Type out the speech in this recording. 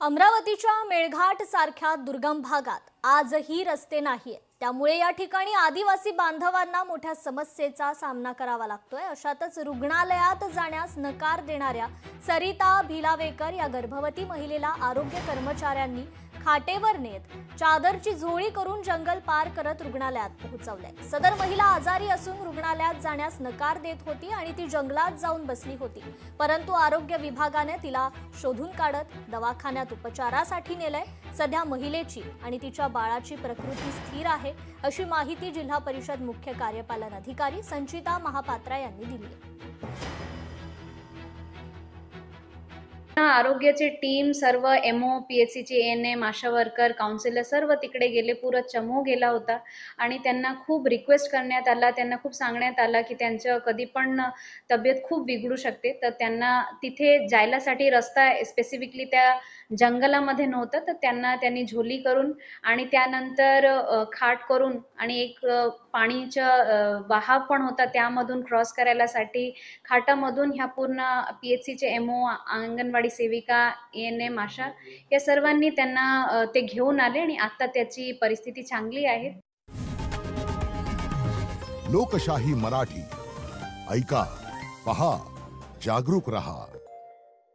अमरावतीच्या मेळघाट सारख्या दुर्गम भागात आजही रस्ते नाहीये। त्यामुळे या ठिकाणी आदिवासी बांधवांना मोठ्या समस्येचा सामना करावा लागतोय। अशातच रुग्णालयात जाण्यास नकार देणाऱ्या सरिता भिलावेकर या गर्भवती महिलेला आरोग्य कर्मचाऱ्यांनी खाटेवर नेत चादरची झोळी करून जंगल पार करत रुग्णालयात पोहोचवले। सदर महिला आजारी असून रुग्णालयात जाण्यास नकार देत होती आणि ती जंगलात जाऊन बसली होती। परंतु आरोग्य विभागाने तिला शोधून काढत दवाखान्यात उपचारासाठी नेलंय। सध्या महिलेची आणि तिच्या बाळाची प्रकृती स्थिर आहे, अशी माहिती जिल्हा परिषद मुख्य कार्यपालन अधिकारी संचिता महापात्रा यांनी दिली। आरोग्याची टीम सर्व एमओ पीएचसी चे एएनएम आशा वर्कर काउन्सिलर सर्व तिकडे गेले। पूरा चमू गेला होता आणि त्यांना खूप रिक्वेस्ट करण्यात आला, त्यांना खूप सांगण्यात आला की त्यांचं कधी पण तब्येत खूप बिघडू शकते। तर त्यांना तिथे जायलासाठी रस्ता स्पेसिफिकली त्या जंगलामध्ये नव्हता, तर त्यांनी झोली करून आणि त्यानंतर खाट करून आणि एक पाणीचा वाहा पण होता, त्यामधून क्रॉस करायलासाठी खाटामधून ह्या पूर्ण पीएचसी चे एमओ अंगणवाडी सेविका एएनएम आशा या सर्वांनी त्यांना ते घेऊन आले आणि आता त्याची परिस्थिती चांगली आहे। लोकशाही मराठी ऐका, पहा, जागरूक रहा।